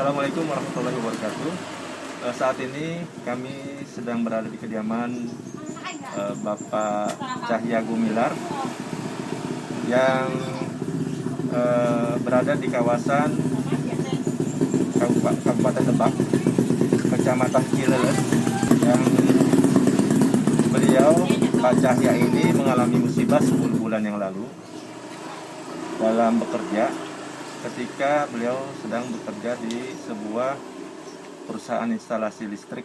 Assalamualaikum warahmatullahi wabarakatuh. Saat ini kami sedang berada di kediaman Bapak Cahya Gumilar yang berada di kawasan Kabupaten Lebak, Kecamatan Cileles, yang beliau Pak Cahya ini mengalami musibah 10 bulan yang lalu dalam bekerja ketika beliau sedang bekerja di sebuah perusahaan instalasi listrik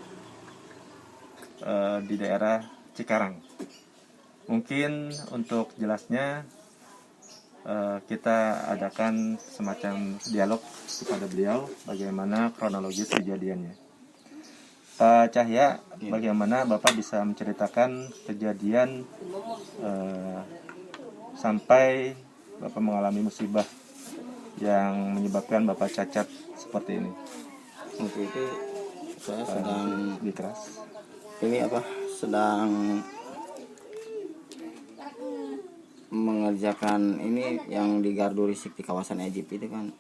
di daerah Cikarang. Mungkin untuk jelasnya kita adakan semacam dialog kepada beliau bagaimana kronologis kejadiannya. Pak Cahya, bagaimana Bapak bisa menceritakan kejadian sampai Bapak mengalami musibah yang menyebabkan Bapak cacat seperti ini? Waktu itu saya sedang lebih keras. Sedang mengerjakan ini yang di gardu listrik di kawasan Egypt itu kan,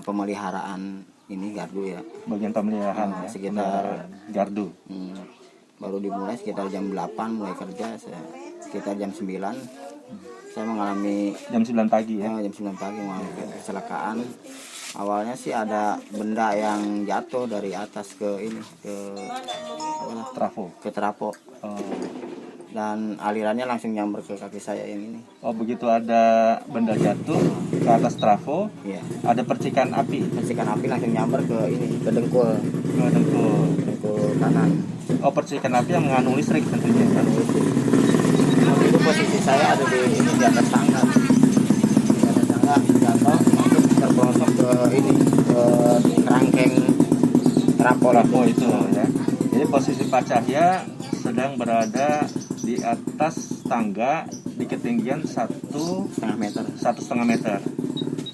pemeliharaan ini gardu ya. Bagian pemeliharaan ya, sekitar gardu. Baru dimulai sekitar jam 8 mulai kerja, sekitar jam 9 saya mengalami jam 9 pagi ya. Jam 9 pagi mengalami kecelakaan. Awalnya sih ada benda yang jatuh dari atas ke trafo. Dan alirannya langsung nyamber ke kaki saya yang ini. Oh, begitu ada benda jatuh ke atas trafo. Iya. Ada percikan api. Percikan api langsung nyamber ke dengkul. Dengkul kanan. Oh, percikan api yang mengandung listrik tentunya. Itu posisi saya ada di atas tangga. Jatuh masuk terperosok ke kerangkeng trafo itu ya. Jadi posisi Pak Cahya sedang berada di atas tangga di ketinggian 1,5 meter.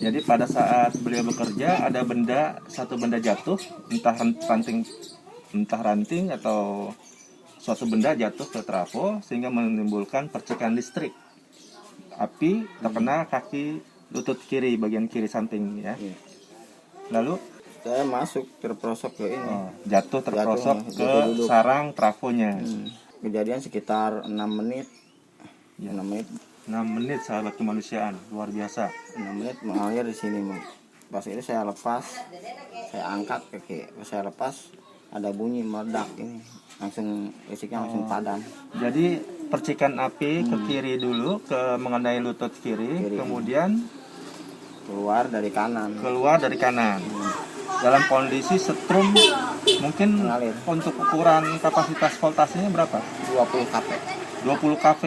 Jadi pada saat beliau bekerja ada satu benda jatuh, entah ranting atau suatu benda jatuh ke trafo sehingga menimbulkan percikan listrik. Api terkena kaki lutut kiri, bagian kiri samping ya. Lalu saya masuk terperosok ke ini. Jatuh ke sarang trafonya. Kejadian sekitar 6 menit. Ya. 6 menit sahabat kemanusiaan, luar biasa. 6 menit mengalir di sini. Pas itu saya lepas, saya angkat kaki, saya lepas ada bunyi meledak ini. Listriknya langsung padam. Jadi percikan api ke kiri dulu, mengenai lutut kiri. Kemudian keluar dari kanan. Dalam kondisi setrum, mungkin mengalir. Untuk ukuran kapasitas voltasenya berapa? 20 kV. 20 kV.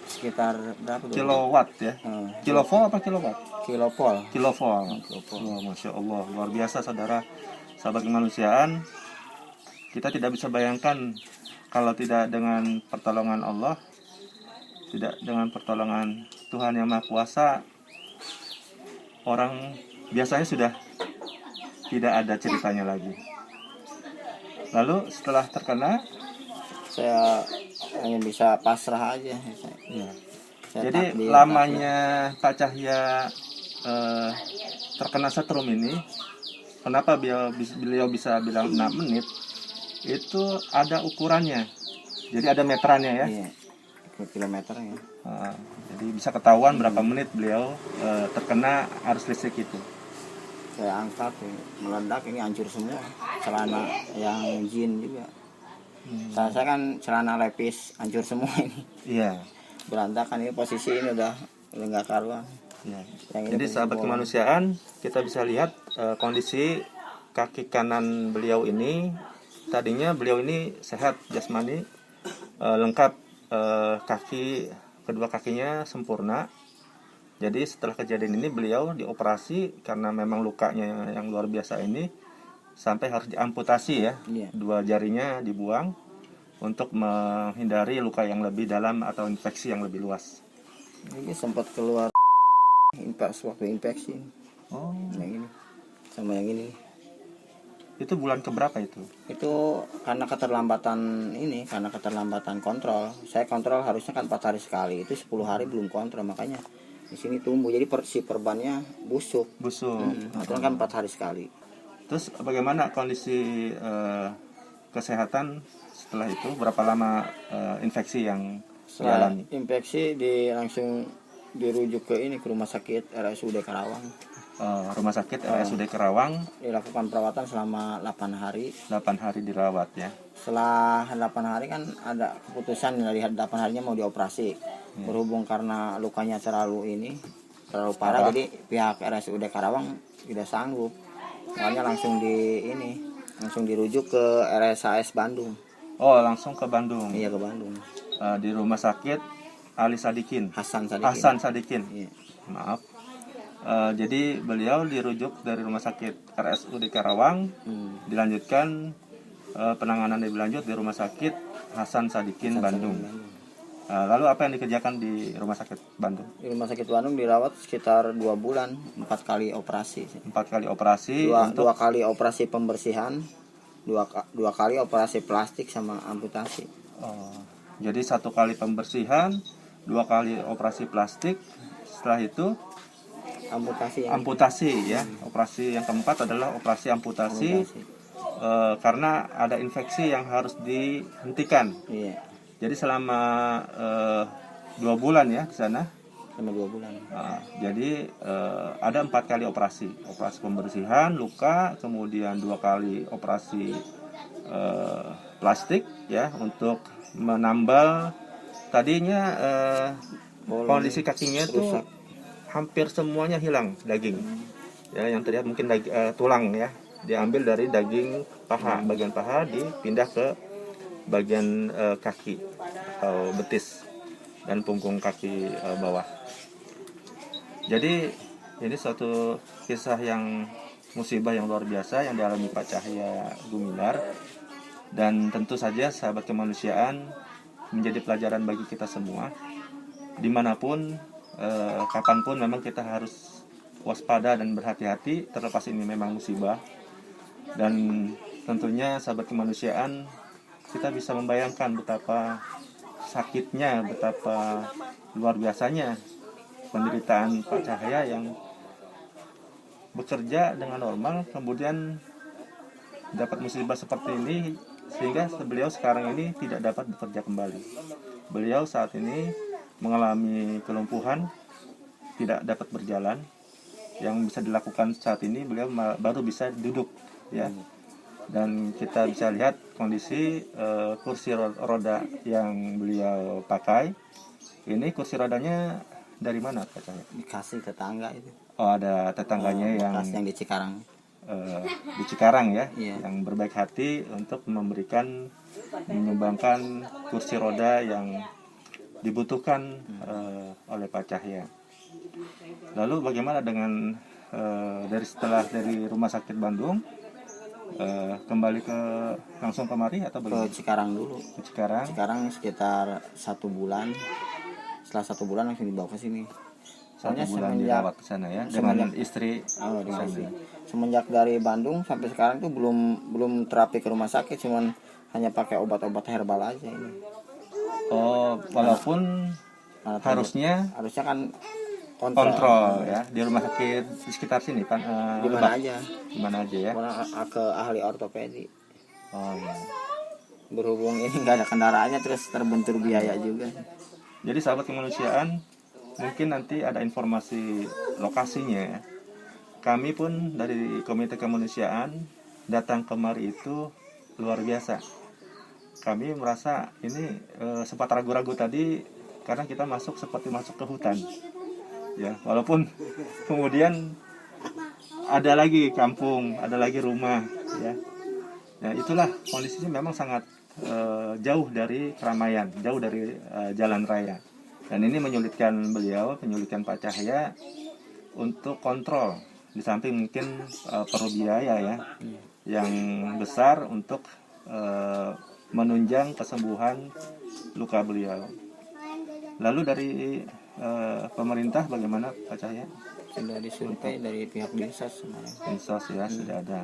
Sekitar berapa? Kilowatt ya. Kilovolt apa kilowatt? Kilovolt. Oh, Masya Allah, luar biasa sahabat kemanusiaan. Kita tidak bisa bayangkan kalau tidak dengan pertolongan Allah, tidak dengan pertolongan Tuhan Yang Maha Kuasa, orang biasanya sudah tidak ada ceritanya lagi. Lalu setelah terkena, saya hanya bisa pasrah aja. Ya. Jadi lamanya Pak Cahya terkena setrum ini, kenapa beliau bisa bilang 6 menit? Itu ada ukurannya, jadi ada meterannya ya. Iya, kilometernya. Jadi bisa ketahuan berapa menit beliau terkena arus listrik itu. Saya angkat, meledak, ini hancur semua. Celana yang jean juga. Saya kan celana lepis, hancur semua ini. Iya. Berantakan, ini posisi ini udah nggak karuan. Ya. Jadi sahabat kemanusiaan, kita bisa lihat kondisi kaki kanan beliau ini. Tadinya beliau ini sehat jasmani, lengkap, kedua kakinya sempurna. Jadi setelah kejadian ini beliau dioperasi karena memang lukanya yang luar biasa ini sampai harus diamputasi ya. Dua jarinya dibuang untuk menghindari luka yang lebih dalam atau infeksi yang lebih luas. Ini sempat keluar waktu infeksi. Yang ini sama yang ini. Itu bulan keberapa itu? Itu karena keterlambatan kontrol. Saya kontrol harusnya kan 4 hari sekali. Itu 10 hari belum kontrol, makanya di sini tumbuh. Jadi si perbannya busuk. Itu kan 4 hari sekali. Terus bagaimana kondisi kesehatan setelah itu? Berapa lama infeksi yang Setelah dialami? infeksi langsung dirujuk ke rumah sakit RSUD Karawang. Rumah sakit RSUD Karawang. Dilakukan perawatan selama 8 hari. 8 hari dirawat ya. Setelah 8 hari kan ada keputusan dari 8 harinya mau dioperasi. Berhubung karena lukanya terlalu parah, jadi pihak RSUD Karawang tidak sanggup. Makanya langsung dirujuk ke RSAS Bandung. Oh, langsung ke Bandung. Iya, ke Bandung. Di rumah sakit Ali Sadikin. Hasan Sadikin. Hasan Sadikin. Iya. Maaf. Jadi beliau dirujuk dari rumah sakit RSUD Karawang, dilanjutkan penanganan lebih lanjut di rumah sakit Hasan Sadikin Bandung. Lalu apa yang dikerjakan di rumah sakit Bandung? Di rumah sakit Bandung dirawat sekitar 2 bulan, 4 kali operasi. 4 kali operasi. Dua kali operasi pembersihan, dua kali operasi plastik sama amputasi. Jadi 1 kali pembersihan, 2 kali operasi plastik. Setelah itu amputasi ya. Operasi yang keempat adalah operasi amputasi. Karena ada infeksi yang harus dihentikan. Iya. Jadi selama 2 bulan ya di sana. Selama 2 bulan. Jadi ada 4 kali operasi pembersihan luka, kemudian 2 kali operasi plastik ya untuk menambal tadinya kondisi kakinya itu hampir semuanya hilang daging. Ya, yang terlihat mungkin tulang ya, diambil dari daging paha, bagian paha dipindah ke bagian kaki atau betis dan punggung kaki bawah. Jadi ini suatu kisah yang musibah yang luar biasa yang dialami Pak Cahya Gumilar, dan tentu saja sahabat kemanusiaan menjadi pelajaran bagi kita semua. Dimanapun, kapanpun memang kita harus waspada dan berhati-hati, terlepas ini memang musibah. Dan tentunya sahabat kemanusiaan, kita bisa membayangkan betapa sakitnya, betapa luar biasanya penderitaan Pak Cahya yang bekerja dengan normal, kemudian dapat musibah seperti ini, sehingga beliau sekarang ini tidak dapat bekerja kembali. Beliau saat ini mengalami kelumpuhan, tidak dapat berjalan. Yang bisa dilakukan saat ini, beliau baru bisa duduk ya. Dan kita bisa lihat kondisi kursi roda yang beliau pakai. Ini kursi rodanya dari mana Pak Cahya? Dikasih tetangga itu. Oh, ada tetangganya yang di Cikarang. Di Cikarang ya, Iya. Yang berbaik hati untuk menyumbangkan kursi roda yang dibutuhkan oleh Pak Cahya. Lalu bagaimana dengan dari rumah sakit Bandung kembali langsung kemari atau bagaimana? Ke Cikarang dulu. Ke Cikarang. Cikarang sekitar 1 bulan. Setelah 1 bulan langsung dibawa ke sini. 1 bulan dirawat ke sana ya, dengan istri. Dengan istri. Semenjak dari Bandung sampai sekarang tuh belum terapi ke rumah sakit, cuman hanya pakai obat-obat herbal aja ini. Oh, walaupun harusnya kan kontrol ya di rumah sakit di sekitar sini kan, di mana aja ya. Ke ahli ortopedi. Oh ya. Berhubung ini nggak ada kendaraannya, terus terbentur biaya juga. Jadi sahabat kemanusiaan, mungkin nanti ada informasi lokasinya ya. Kami pun dari Komite Kemanusiaan datang kemari itu luar biasa. Kami merasa ini sempat ragu-ragu tadi karena kita seperti masuk ke hutan. Ya, walaupun kemudian ada lagi kampung, ada lagi rumah ya. Nah, itulah kondisinya memang sangat jauh dari keramaian, jauh dari jalan raya. Dan ini menyulitkan Pak Cahya untuk kontrol. Di samping mungkin perlu biaya ya yang besar untuk menunjang kesembuhan luka beliau. Lalu dari pemerintah bagaimana Pak Cahya? Sudah disurvei dari pihak Dinsos kemarin. Dinsos ya, sudah ada.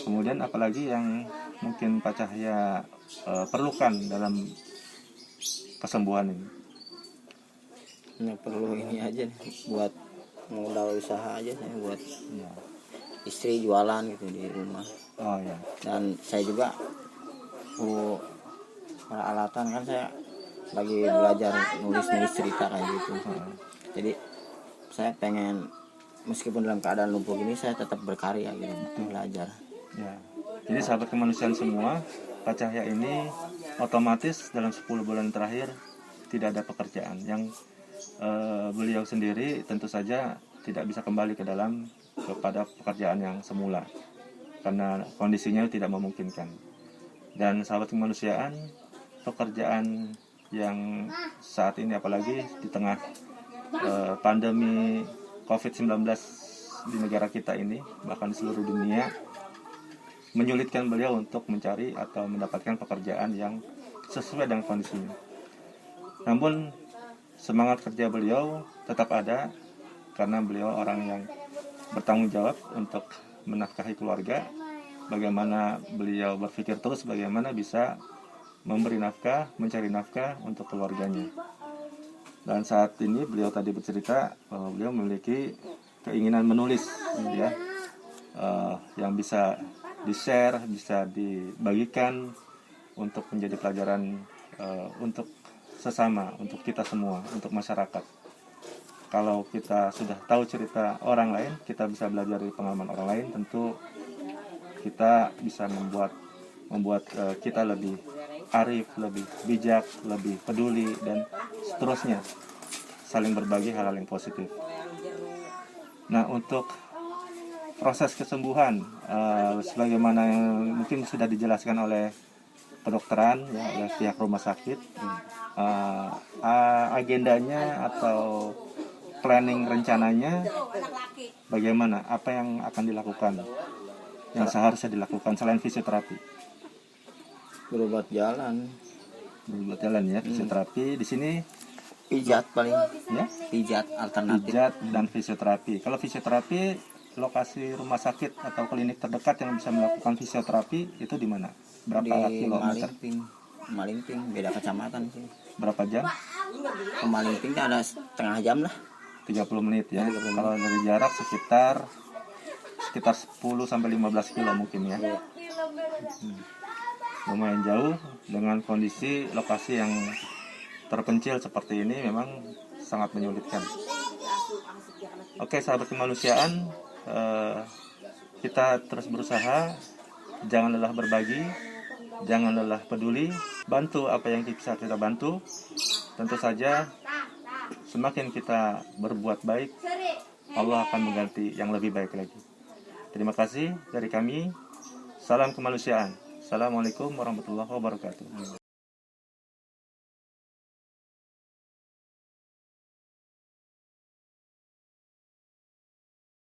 Kemudian apalagi yang mungkin Pak Cahya perlukan dalam kesembuhan ini? Perlu ini aja nih, buat modal usaha aja saya buat. Ya. istri jualan gitu di rumah. Oh ya. Dan saya juga peralatan kan, saya lagi belajar nulis cerita kayak gitu. Jadi saya pengen meskipun dalam keadaan lumpuh gini saya tetap berkarya gitu, belajar. Ya. Jadi sahabat kemanusiaan semua, Pak Cahya ini otomatis dalam 10 bulan terakhir tidak ada pekerjaan. Yang beliau sendiri tentu saja tidak bisa kembali kepada pekerjaan yang semula karena kondisinya tidak memungkinkan. Dan sahabat kemanusiaan, pekerjaan yang saat ini apalagi di tengah pandemi COVID-19 di negara kita ini, bahkan di seluruh dunia, menyulitkan beliau untuk mencari atau mendapatkan pekerjaan yang sesuai dengan kondisinya. Namun semangat kerja beliau tetap ada karena beliau orang yang bertanggung jawab untuk menafkahi keluarga. Bagaimana beliau berpikir terus bagaimana bisa memberi nafkah, mencari nafkah untuk keluarganya. Dan saat ini beliau tadi bercerita bahwa beliau memiliki keinginan menulis, ya, yang bisa di-share, bisa dibagikan untuk menjadi pelajaran untuk sesama, untuk kita semua, untuk masyarakat. Kalau kita sudah tahu cerita orang lain, kita bisa belajar dari pengalaman orang lain, tentu kita bisa membuat kita lebih arif, lebih bijak, lebih peduli, dan seterusnya, saling berbagi hal-hal yang positif. Nah, untuk proses kesembuhan, sebagaimana yang mungkin sudah dijelaskan oleh kedokteran, ya, oleh pihak rumah sakit, agendanya atau planning rencananya bagaimana, apa yang akan dilakukan, yang seharusnya dilakukan selain fisioterapi? Berobat jalan Ya, fisioterapi. Di sini pijat paling, ya, pijat alternatif. pijat dan fisioterapi. Kalau fisioterapi, lokasi rumah sakit atau klinik terdekat yang bisa melakukan fisioterapi itu di mana? Berapa Di kilometer? Malingping, beda kecamatan sih. Berapa jam? Ke Malingping ada setengah jam lah. 30 menit ya. 30 menit. Kalau dari jarak sekitar 10 sampai 15 kilo mungkin ya. Lumayan jauh, dengan kondisi lokasi yang terpencil seperti ini memang sangat menyulitkan. Oke, sahabat kemanusiaan, kita terus berusaha, jangan lelah berbagi, jangan lelah peduli, bantu apa yang bisa kita bantu. Tentu saja semakin kita berbuat baik, Allah akan mengganti yang lebih baik lagi. Terima kasih dari kami. Salam kemanusiaan. Assalamualaikum warahmatullahi wabarakatuh.